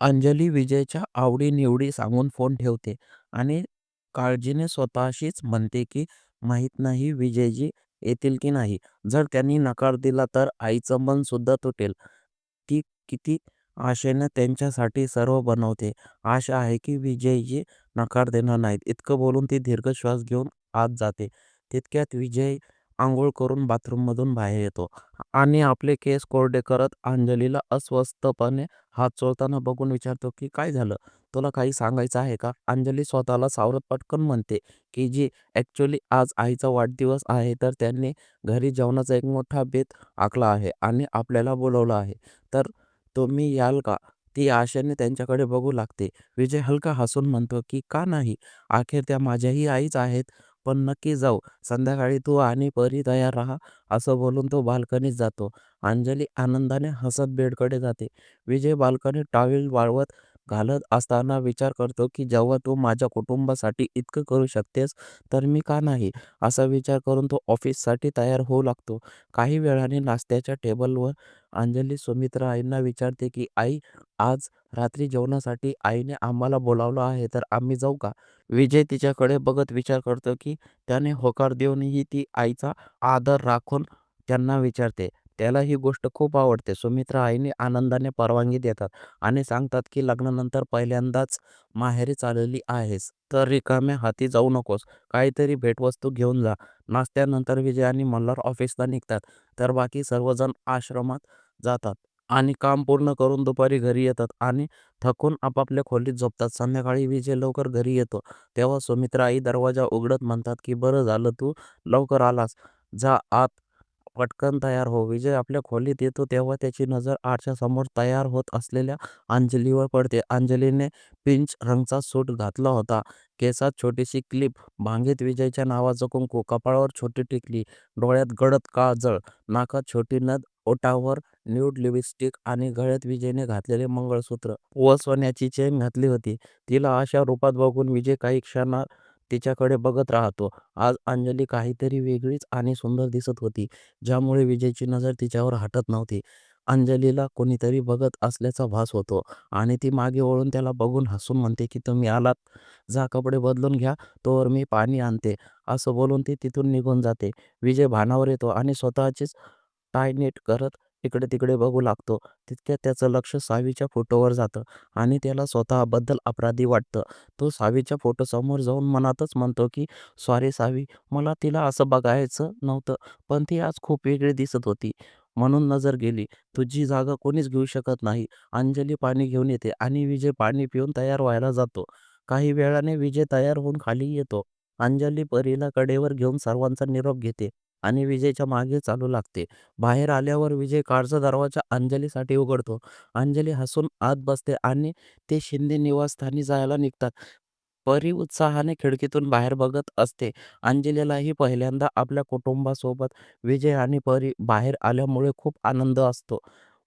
अंजली विजयच्या आवडी-निवडी सांगून फोन ठेवते आणि काळजीने स्वतःशीच म्हणते की माहीत नाही विजयजी येतील की नाही. जर त्यांनी नकार दिला तर आईचं मन सुद्धा तुटेल. ती किती आशेने त्यांच्यासाठी सर्व बनवते. आशा आहे की विजयजी नकार देणार नाहीत. इतकं बोलून ती दीर्घ श्वास घेऊन आत जाते. तितक्यात विजय अंघोळ करून बाथरूममधून बाहेर येतो आणि आपले केस कोरडे करत अंजलीला अस्वस्थपणे हात चोळताना बघून विचारतो की "काय झालं? तुला काही सांगायचं आहे का?" अंजली स्वतःला सावरत पटकन म्हणते की "जी, ॲक्चुअली आज आईचा वाढदिवस आहे, तर त्यांनी घरी जेवणाचा एक मोठा बेत आखला आहे आणि आपल्याला बोलावलं आहे. तर तुम्ही याल का?" ती आशेने त्यांच्याकडे बघू लागते. विजय हलका हसून म्हणतो की "का नाही? अखेर त्या माझ्याही आईच आहेत. पण नक्की जाऊ. संध्याकाळी तू आणि परी तयार राहा." असं बोलून तो बाल्कनीत जातो. अंजली आनंदाने हसत बेडकडे जाते. विजय बाल्कनीत टॉवेल वाळवत घालत असताना विचार करतो की जेव्हा तू माझ्या कुटुंबासाठी इतकं करू शकतेस, तर मी का नाही? असा विचार करून तो ऑफिससाठी तयार होऊ लागतो. काही वेळाने नाश्त्याच्या टेबलवर अंजली सुमित्रा आईंना विचारते की "आई, आज रात्री जेवणासाठी आईने आम्हाला बोलावलं आहे, तर आम्ही जाऊ का?" विजय तिच्याकडे बघत विचार करतो की त्याने होकार देऊनही ती आईचा आदर राखून त्यांना विचारते. त्याला ही गोष्ट खूप आवडते. सुमित्रा आईने आनंदाने परवानगी देतात आणि सांगतात की "लग्नानंतर पहिल्यांदाच माहेरी चालली आहेस, तर रिकाम्या हाती जाऊ नकोस. काहीतरी भेटवस्तू घेऊन जा." नाश्त्यानंतर विजय आणि मल्हार ऑफिसला निघतात, तर बाकी सर्वजण आश्रमात जातात आणि काम पूर्ण करून दुपारी घरी येतात आणि थकून आपापल्या खोलीत झोपतात. संध्याकाळी विजय लवकर घरी येतो. तेव्हा सुमित्रा आई दरवाजा उघडत म्हणतात की "बरं झालं तू लवकर आलास. जा आत पटकन तयार हो." विजय आपल्या खोलीत येतो तेव्हा त्याची नजर आरशासमोर तयार होत असलेल्या अंजलीवर पडते. अंजलीने पिंच रंगचा सूट घातला होता. केसात छोटीशी क्लिप, भांगीत विजयच्या नावाचं कुंकू, कपाळावर छोटी टिकली, डोळ्यात गडद काजळ, नाकात छोटी नथ, ओठावर न्यूड लिपस्टिक आणि गळ्यात विजयने घातलेले मंगळसूत्र व सोन्याची चेन घातली होती. तिला अशा रूपात बघून विजय काही क्षण तिच्याकडे बघत राहतो. आज अंजली काहीतरी वेगळीच आणि सुंदर दिसत होती, ज्यामुळे विजयची नजर तिच्यावर हटत नव्हती. अंजलीला कोणीतरी बघत असल्याचा भास होतो आणि ती मागे वळून त्याला बघून हसून म्हणते की "तुम्ही आलात, जा कपडे बदलून घ्या, तोवर मी पाणी आणते." असं बोलून ती तिथून निघून जाते. विजय भानावर येतो आणि स्वतःचीच टाय नीट करत इकडे-तिकडे बघू लागतो. तितक्यात त्याचं लक्ष सावीच्या फोटोवर जातं आणि त्याला स्वतःबद्दल अपराधी वाटतं. तो सावीच्या फोटोसमोर जाऊन मनातच म्हणतो की "सॉरी सावी, मला तिला असं बघायचं नव्हतं, पण ती आज खूप वेगळी दिसत होती, म्हणून नजर गेली. तुझी जागा कोणीच घेऊ शकत नाही." अंजली पाणी घेऊन येते आणि विजय पाणी पिऊन तयार व्हायला जातो. काही वेळाने विजय तयार होऊन खाली येतो. अंजली परीला कडेवर घेऊन सर्वांचा निरोप घेते आणि विजयच्या मागे चालू लागते. बाहेर आल्यावर विजय कारचा दरवाजा अंजलीसाठी उघडतो. अंजली हसून आत बसते आणि ते शिंदे निवासस्थानी जायला निघतात. परी उत्साहाने खिडकीतून बाहेर बघत असते. अंजलीलाही पहिल्यांदा आपल्या कुटुंबासोबत विजय आणि परी बाहेर आल्यामुळे खूप आनंद असतो.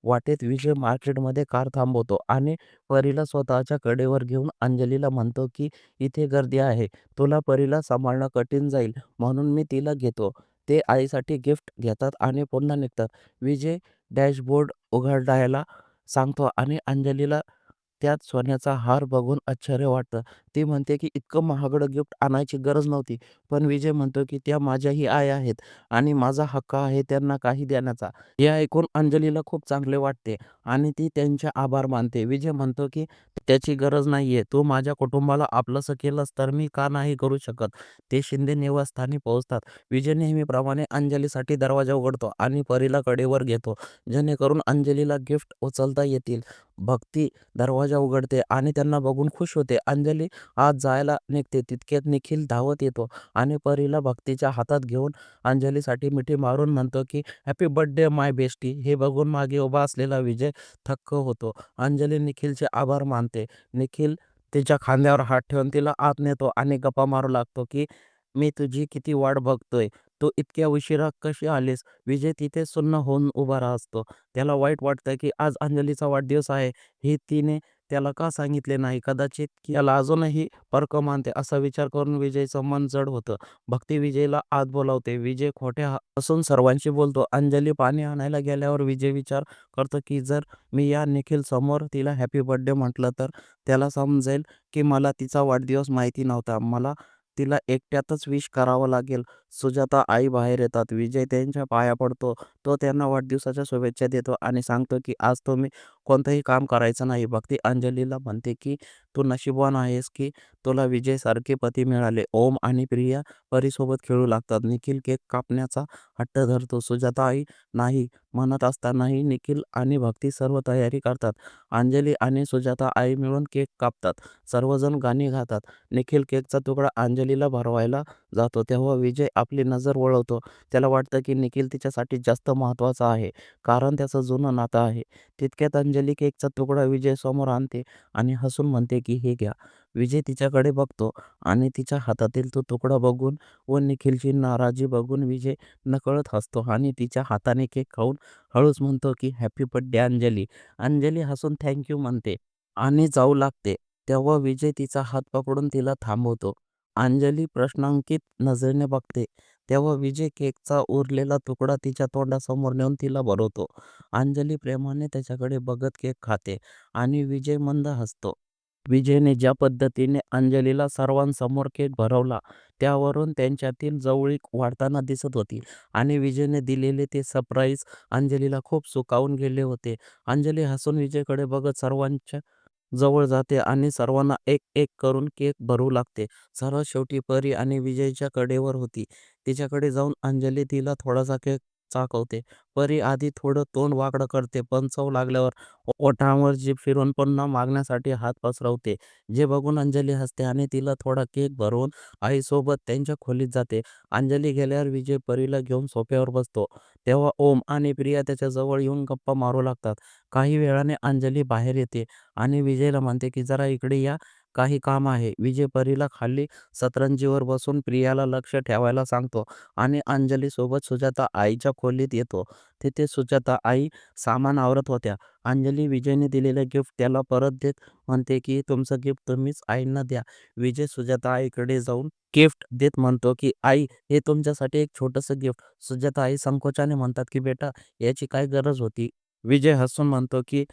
वाटेत विजय मार्केटमध्ये कार थांबवतो आणि परीला स्वतःच्या कडेवर घेऊन अंजलीला म्हणतो की "इथे गर्दी आहे. तुला परीला सांभाळणं कठीण जाईल, म्हणून मी तिला घेतो." ते आईसाठी गिफ्ट घेतात आणि पुन्हा निघतात. विजय डॅशबोर्ड उघडायला सांगतो आणि अंजलीला त्यात सोन्याचा हार बघून आश्चर्य वाटतं. ती म्हणते की "इतकं महागडं गिफ्ट आणायची गरज नव्हती." पण विजय म्हणतो की "त्या माझ्याही आई आहेत आणि माझा हक्क आहे त्यांना काही देण्याचा." हे ऐकून अंजलीला खूप चांगले वाटते आणि ती त्यांचे आभार मानते. विजय म्हणतो की "त्याची गरज नाहीये. तू माझ्या कुटुंबाला आपलंसं केलंस तर मी का नाही करू शकत?" ते शिंदे निवासस्थानी पोहोचतात. विजय नेहमीप्रमाणे अंजलीसाठी दरवाजा उघडतो आणि परीला कडेवर घेतो, जेणेकरून अंजलीला गिफ्ट उचलता येतील. भक्ती दरवाजा उघडते आणि त्यांना बघून खुश होते. अंजली आत जायला निघते. तितक्यात निखिल धावत येतो आणि परीला भक्तीच्या हातात घेऊन अंजलीसाठी मिठी मारून म्हणतो की "हॅपी बर्थडे माय बेस्टी." हे बघून मागे उभा असलेला विजय थक्क होतो. अंजली निखिलचे आभार मानते. निखिल तिच्या खांद्यावर हात ठेवून तिला आत नेतो आणि गप्पा मारू लागतो की "मी तुझी किती वाट बघतोय. तू इतक्या उशिरा कशी आलीस?" विजय तिथे सुन्न होऊन उभा असतो. त्याला वाईट वाटतं की आज अंजलीचा वाढदिवस आहे, हे तिने त्याला का सांगितले नाही? कदाचित की याला अजूनही परक मानते असा विचार करून विजयचं मन जड होतं. भक्ती विजयला आत बोलावते. विजय खोट्या हसून सर्वांशी बोलतो. अंजली पाणी आणायला गेल्यावर विजय विचार करतो की जर मी या निखिल समोर तिला हॅपी बर्थडे म्हटलं तर त्याला समजेल की मला तिचा वाढदिवस माहिती नव्हता. मला तिला एकट्यातच विश करावं लागेल. सुजाता आई बाहेर येतात. विजय त्यांच्या पाया पडतो. तो त्यांना वाढदिवसाच्या शुभेच्छा देतो आणि सांगतो की आज तुम्ही कोणतंही काम करायचं नाही. भक्ती अंजलीला म्हणते की तू नशीबवान आहेस की तुला विजयसारखे पती मिळाले. ओम आणि प्रिया परीसोबत खेळू लागतात. निखिल केक कापण्याचा हट्ट धरतो. सुजाता आई नाही म्हणत असतानाही निखिल आणि भक्ती सर्व तयारी करतात. अंजली आणि सुजाता आई मिळून केक कापतात. सर्वजण गाणी गातात. निखिल केकचा तुकडा अंजलीला भरवायला जातो तेव्हा विजय आपली नजर वळवतो. त्याला वाटतं की निखिल तिच्यासाठी जास्त महत्त्वाचा आहे कारण त्याचं जुनं नातं आहे. तितक्यात अंजली केकचा तुकडा विजयसमोर आणते आणि हसून म्हणते की हे घ्या. विजय तिच्याकडे बघतो आणि तिच्या हातातील तो तुकडा बघून व निखिलची नाराजी बघून विजय नकळत हसतो आणि तिच्या हाताने केक खाऊन हळूच म्हणतो की हॅपी बर्थडे अंजली. अंजली हसून थँक्यू म्हणते आणि जाऊ लागते. तेव्हा विजय तिचा हात पकडून तिला थांबवतो. अंजली प्रश्नांकित नजरेने बघते. तेव्हा विजय केकचा उरलेला तुकडा तिच्या तोंडासमोर नेऊन तिला भरवतो. अंजली प्रेमाने त्याच्याकडे बघत केक खाते आणि विजय मंद हसतो. विजयने ज्या पद्धतीने अंजलीला सर्वांसमोर केक भरवला त्यावरून त्यांच्यातील जवळीक वाढताना दिसत होती आणि विजयने दिलेले ते सरप्राईज अंजलीला खूप सुखावून गेले होते. अंजली हसून विजयकडे बघत सर्वांच्या जवळ जाते आणि सर्वांना एक एक करून केक भरू लागते. सर्वात शेवटी परी आणि विजयच्या कडेवर होती. तिच्याकडे जाऊन अंजली तिला थोडासा केक चाखवते. परी आधी थोडं तोंड वाकडं करते पण चव लागल्यावर ओठांवर जीभ फिरवून पुन्हा मागण्यासाठी हात पसरवते. जे बघून अंजली हसते आणि तिला थोडा केक भरवून आईसोबत त्यांच्या खोलीत जाते. अंजली गेल्यावर विजय परीला घेऊन सोफ्यावर बसतो. तेव्हा ओम आणि प्रिया त्याच्याजवळ येऊन गप्पा मारू लागतात. काही वेळाने अंजली बाहेर येते आणि विजयला म्हणते की जरा इकडे या, काही काम आहे. विजय परीला खाली सतरंजीवर बसून प्रियाला लक्ष ठेवायला सांगतो आणि अंजलीसोबत सुजाता आईच्या खोलीत येतो. तिथे सुजाता आई सामान आवरत होत्या. अंजली विजयने दिलेलं गिफ्ट त्याला परत देत म्हणते की तुमचं गिफ्ट तुम्हीच आईंना द्या. विजय सुजाता आईकडे जाऊन गिफ्ट देत म्हणतो की आई हे तुमच्यासाठी एक छोटंसं गिफ्ट. सुजाता आई संकोचाने म्हणतात की बेटा याची काय गरज होती. विजय हसून म्हणतो की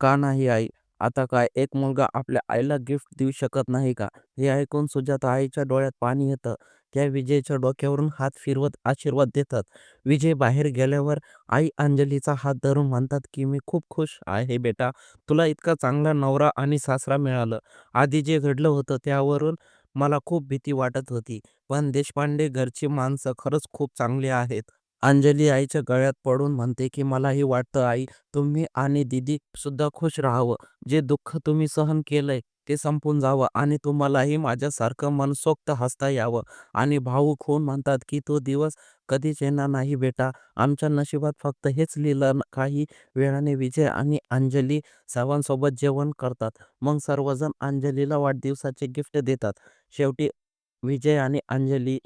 का नाही आई? आता काय एक मुलगा आपल्या आईला गिफ्ट देऊ शकत नाही का? हे ऐकून सुजाता आईच्या डोळ्यात पाणी येतं. त्या विजयच्या डोक्यावरून हात फिरवत आशीर्वाद देतात. विजय बाहेर गेल्यावर आई अंजलीचा हात धरून म्हणतात की मी खूप खुश आहे बेटा. तुला इतका चांगला नवरा आणि सासरा मिळालं. आधी जे घडलं होतं त्यावरून मला खूप भीती वाटत होती. पण देशपांडे घरची माणसं खरंच खूप चांगली आहेत. अंजली आईच्या गळ्यात पडून म्हणते की मलाही वाटतं आई तुम्ही आणि दीदी सुद्धा खुश राहावं. जे दुःख तुम्ही सहन केलंय ते संपून जावं आणि तुम्हालाही माझ्यासारखं मनसोक्त हसता यावं. आणि भावुक होऊन म्हणतात की तो दिवस कधीच येणार नाही बेटा. आमच्या नशिबात फक्त हेच लिहिलं. काही वेळाने विजय आणि अंजली सर्वांसोबत जेवण करतात. मग सर्वजण अंजलीला वाढदिवसाचे गिफ्ट देतात. शेवटी विजय आणि अंजली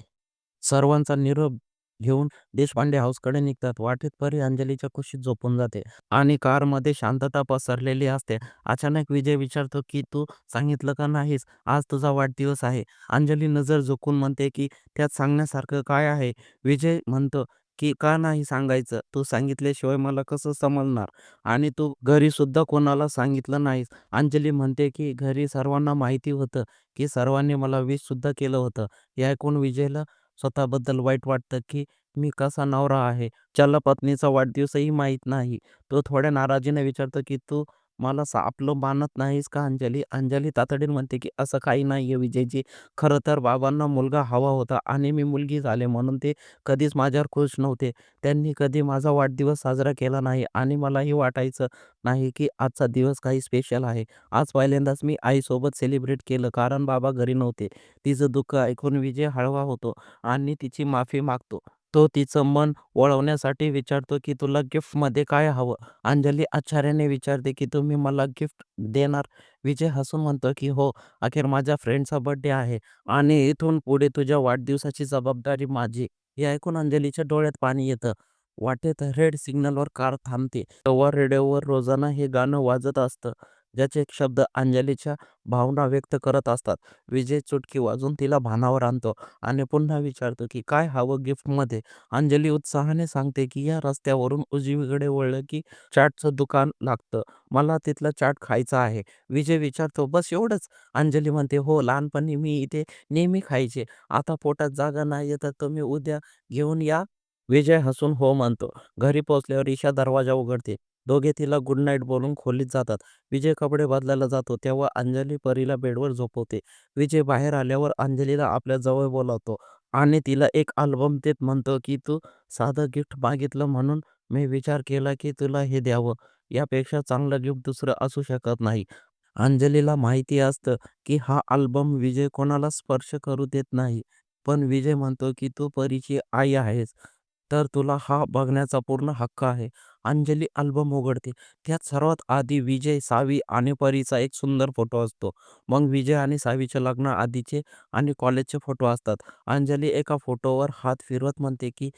सर्वांचा निरोप घेऊन देशपांडे हाऊसकडे निघतात. वाटेत परी अंजलीच्या कुशीत झोपून जाते आणि कारमध्ये शांतता पसरलेली असते. अचानक विजय विचारतो की तू सांगितलं का नाहीस आज तुझा वाढदिवस आहे. अंजली नजर झुकून म्हणते की त्यात सांगण्यासारखं काय आहे. विजय म्हणतो की का नाही सांगायचं, तू सांगितल्याशिवाय मला कसं समजणार आणि तू घरी सुद्धा कोणाला सांगितलं नाहीस. अंजली म्हणते की घरी सर्वांना माहिती होतं की सर्वांनी मला विश सुद्धा केलं होतं. हे ऐकून विजयला स्वतःबद्दल वाईट वाटतं की मी कसा नवरा आहे, ज्याला पत्नीचा वाढदिवसही माहीत नाही. तो थोड्या नाराजीने विचारतो की तू मला आपलं मानत नाहीस का अंजली? अंजली तातडीने म्हणते की असं काही नाहीये विजयजी. खरं तर बाबांना मुलगा हवा होता आणि मी मुलगी झाले म्हणून ते कधीच माझ्यावर खुश नव्हते. त्यांनी कधी माझा वाढदिवस साजरा केला नाही आणि मलाही वाटायचं नाही की आजचा दिवस काही स्पेशल आहे. आज पहिल्यांदाच मी आईसोबत सेलिब्रेट केलं कारण बाबा घरी नव्हते. तिचं दुःख ऐकून विजय हळवा होतो आणि तिची माफी मागतो. तो तिचं मन वळवण्यासाठी विचारतो की तुला गिफ्टमध्ये काय हवं? अंजली आश्चर्याने विचारते की तुम्ही मला गिफ्ट देणार? विजय हसून म्हणतो की हो, अखेर माझ्या फ्रेंडचा बर्थडे आहे आणि इथून पुढे तुझ्या वाढदिवसाची जबाबदारी माझी. हे ऐकून अंजलीच्या डोळ्यात पाणी येतं. वाटेत रेड सिग्नलवर कार थांबते. तेव्हा रेडिओवर रोजाना हे गाणं वाजत असतं. ज्याचे शब्द अंजलीच्या भावना व्यक्त करत असतात. विजय चुटकी वाजवून तिला भानावर आणतो आणि पुन्हा विचारतो की काय हवं गिफ्टमध्ये. अंजली उत्साहाने सांगते की या रस्त्यावरून उजवीकडे वळलं की चाटचं दुकान लागतं. मला तिथला चाट खायचा आहे. विजय विचारतो, "बस एवढंच?" अंजली म्हणते, "हो, लहानपणी मी इथे नेहमी खायचे. आता पोटात जागा नाहीये तर तुम्ही उद्या घेऊन या." विजय हसून हो म्हणतो. घरी पोहोचल्यावर ईशा दरवाजा उघडते. दोघे तिला गुड नाईट बोलून खोलीत जातात. विजय कपडे बदलायला जातो तेव्हा अंजली परीला बेडवर झोपवते. विजय बाहेर आल्यावर अंजलीला आपल्या जवळ बोलावतो आणि तिला एक अल्बम देत म्हणतो की तू साधं गिफ्ट मागितलं म्हणून मी विचार केला की तुला हे द्यावं. यापेक्षा चांगलं गिफ्ट दुसरं असू शकत नाही. अंजलीला माहिती असतं की हा अल्बम विजय कोणाला स्पर्श करू देत नाही. पण विजय म्हणतो की तू परीची आई आहेस, तर तुला हा बघण्याचा पूर्ण हक्क आहे. अंजली अल्बम उघडते. त्यात सर्वात आधी विजय, सावी आणि परीचा एक सुंदर फोटो असतो. मग विजय आणि सावीचे लग्न आधीचे आणि कॉलेजचे फोटो असतात. अंजली एका फोटोवर हात फिरवत म्हणते की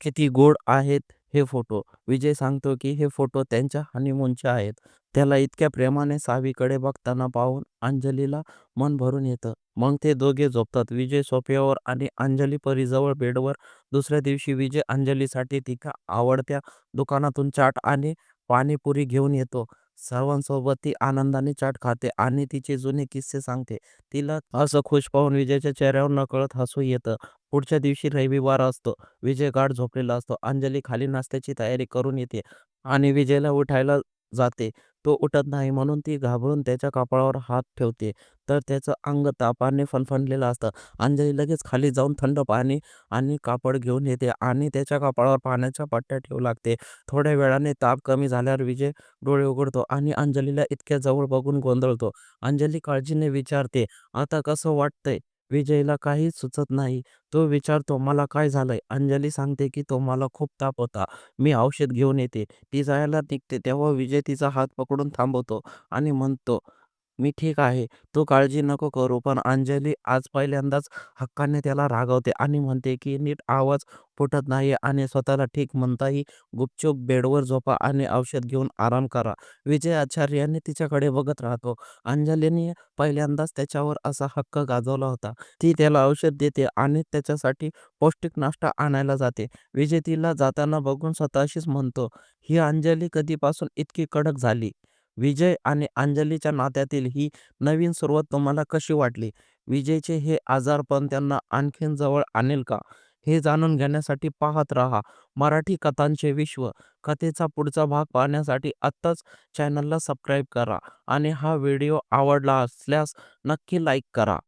किती गोड आहेत हे फोटो. विजय सांगतो की हे फोटो त्यांच्या हनीमूनचे आहेत. त्याला इतक्या प्रेमाने सावीकडे बघताना पाहून अंजलीला मन भरून येतं. मग ते दोघे झोपतात. विजय सोफ्यावर आणि अंजली परीजवळ बेडवर. दुसऱ्या दिवशी विजय अंजलीसाठी तिच्या आवडत्या दुकानातून चाट आणि पाणीपुरी घेऊन येतो. सर्वांसोबत ती आनंदाने चाट खाते आणि तिचे जुने किस्से सांगते. तिला असं खुश पाहून विजयच्या चेहऱ्यावर नकळत हसू येतं. पुढच्या दिवशी रविवार असतो. विजय गाढ झोपलेला असतो. अंजली खाली नाश्त्याची तयारी करून येते आणि विजयला उठायला जाते. तो उठत नाही म्हणून ती घाबरून त्याच्या कपाळावर हात ठेवते. तर त्याचं अंग तापाने फणफणलेलं असतं. अंजली लगेच खाली जाऊन थंड पाणी आणि कापड घेऊन येते आणि त्याच्या कपाळावर पाण्याच्या पट्ट्या ठेवू लागते. थोड्या वेळाने ताप कमी झाल्यावर विजय डोळे उघडतो आणि अंजलीला इतक्या जवळ बघून गोंधळतो. अंजली काळजीने विचारते, "आता कसं वाटतंय?" विजयला काहीच सुचत नाही. तो विचारतो, "मला काय झालंय?" अंजली सांगते की "तो मला खूप ताप होता. मी औषध घेऊन येते." ती जायला निघते तेव्हा विजय तिचा हात पकडून थांबवतो आणि म्हणतो, "मी ठीक आहे. तू काळजी नको करू." पण अंजली आज पहिल्यांदाच हक्काने त्याला रागावते आणि म्हणते की नीट आवाज फुटत नाही आणि स्वतःला ठीक म्हणताही गुपचूप बेडवर झोपा आणि औषध घेऊन आराम करा. विजय आश्चर्याने तिच्याकडे बघत राहतो. अंजलीने पहिल्यांदाच त्याच्यावर असा हक्क गाजवला होता. ती त्याला औषध देते आणि त्याच्यासाठी पौष्टिक नाश्ता आणायला जाते. विजय तिला जाताना बघून स्वतःशीच म्हणतो, "ही अंजली कधीपासून इतकी कडक झाली?" विजय आणि अंजलीच्या नात्यातील ही नवीन सुरुवात तुम्हाला कशी वाटली? विजयचे हे आजारपण त्यांना आणखीन जवळ आणेल का? हे जाणून घेण्यासाठी पाहत राहा मराठी कथांचे विश्व. कथेचा पुढचा भाग पाहण्यासाठी आत्ताच चॅनलला सबस्क्राईब करा आणि हा व्हिडिओ आवडला असल्यास नक्की लाईक करा.